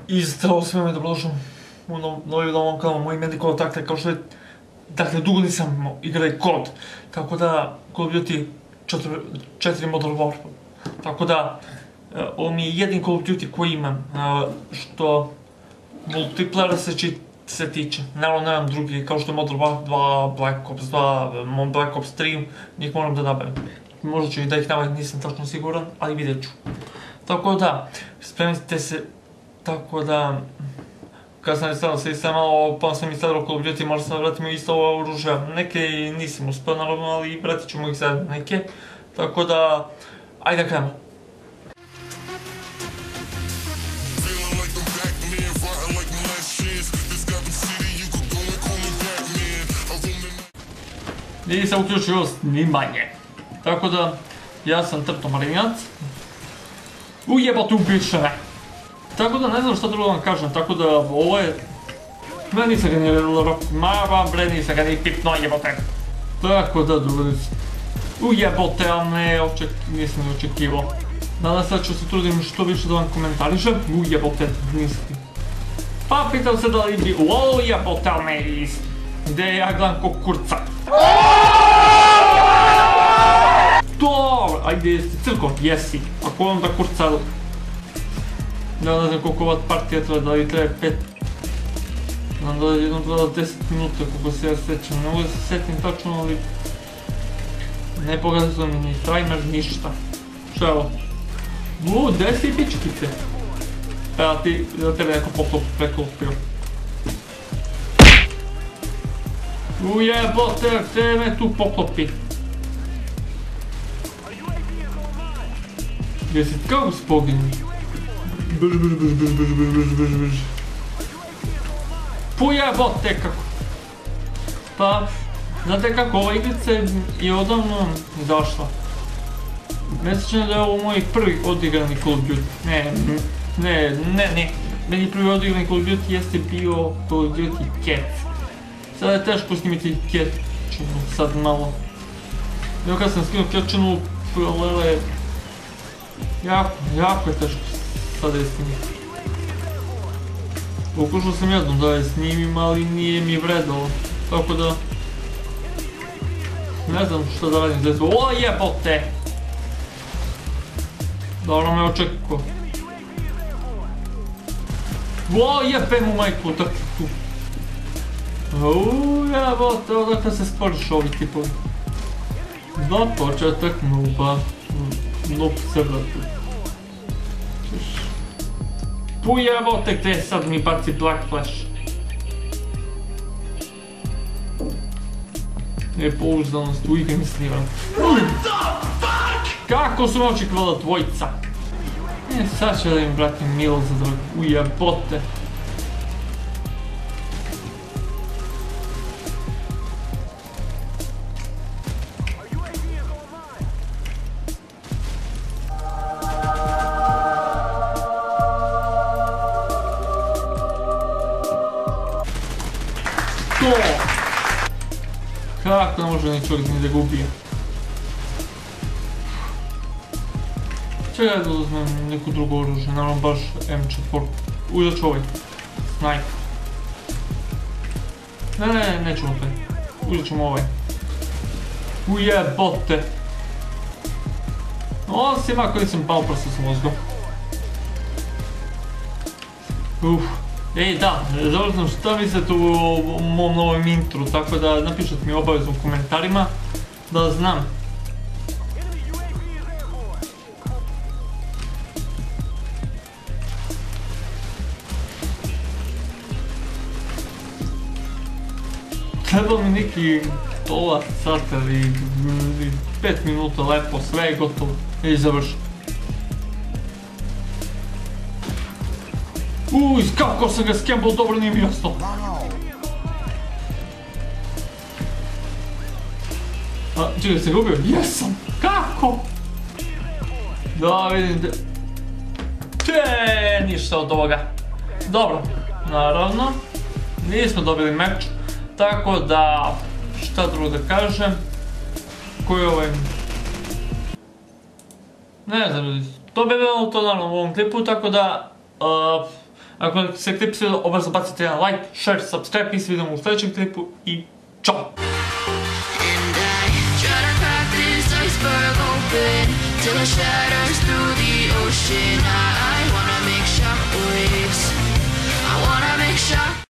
I zdravo svima dobrodošli u novi novom kanalu. Moje ime je Nikola, kao što je, dakle, dugo nisam igrao kod, tako da, Call of Duty 4 Modern Warfare, tako da, ovo mi je jedin Call of Duty koji imam, što multiplayera se tiče. Naravno nemam drugi, kao što je Modern Warfare 2, Black Ops 2, Black Ops 3, njih moram da nabavim. Možda ću i da ih nabavim, nisam tačno siguran, ali vidjet ću. Tako da, spremite se, tako da, kad sam instalirao se i malo, pa sam instalirao Call of Duty, možda sam vratimo isto ovo oružja. Neke nisam uspio naravno, ali vratit ćemo ih sad neke. Tako da, ajde da krenemo. Nisam uključio snimanje. Tako da, ja sam Trpto Marinac. Ujebate ubiše me. Tako da ne znam šta drugo vam kažem, tako da ovo je... Meni se ga nije mava, bre, nisam ga ni pipno jebote. Tako da ujebote, ali nisam ni očekivao. Danas sad ću se trudim što više da vam komentarišem. Ujebote, nisam. Pa pitam se da li bi... Ujebote, ali ne is. Gde ja gledam ko kurca. Dobro, ajde jesi crko, jesi. Ako vam da kurca... Ja ne znam koliko ova partija treba, da li treba 5... Znam da je jednom treba 10 minuta, koliko se ja sjećam. Ne mogu da se sjetim tačno, ali... Ne pokazuje mi ni timer, ništa. Što je ovo? Gde si pičkice? Evo ti, da tebe neko preklopio. Ujebote, gdje me tu poklopi? Gdje si kako si poginuli? Brž. Pujebote kako. Pa, znate kako, ova igrica je odavno izašla. Ne sjećam da je ovo moj prvi odigrani Call of Duty. Ne. Meni prvi odigrani Call of Duty jeste bio Call of Duty Cats. Sada je teško snimiti Catčinu, sad malo. Evo kad sam skinuo Catčinu, lele... Jako je teško sada je snimiti. Pokušao sam jednom da je snimim, ali nije mi vredalo. Tako da... Ne znam šta da radim za ovo. O jebote! Dobro me očekao. O jebe mu majku, tako tu. Jebote, odakle se sporiš ovi tipovi. Za početak nuba. Noob se vrati. Tu jebote, gdje sad mi baci Black Flash. Nepouzdanost u igri mi snivam. Kako su me očekivala dvojica? Sad ću da im vratim milo za drog. Ujebote. Kako ne može ni čovjek ni da ga ubije? Čekaj da uzmem neku drugu oružje, naravno baš M4. Uzet ću ovaj. Sniper. Ne, nećemo taj. Uzet ćemo ovaj. Ujebote. Osim ako nisam pao, prosto sam ozgo. Ej da, dobro znam šta mislite o mom novom intru, tako da napišete mi obavezno u komentarima da znam. Treba mi neki dolar, sat ili 5 minuta lepo, sve je gotovo i završeno. Kako sam ga skembao, dobro nije mi jasno. Čekaj, se ga ubio? Jesam! Kako? Da vidim da... Ništa od ovoga. Dobro, naravno. Nismo dobili meč. Tako da... Šta drugo da kažem? Koji je ovaj... Ne znam ljudi. To bi bilo to naravno u ovom klipu, tako da... Ako se klip svidio, obavezno bacite jedan like, share, subscribe i se vidimo u sljedećem klipu i čao! Till it shatters through the ocean.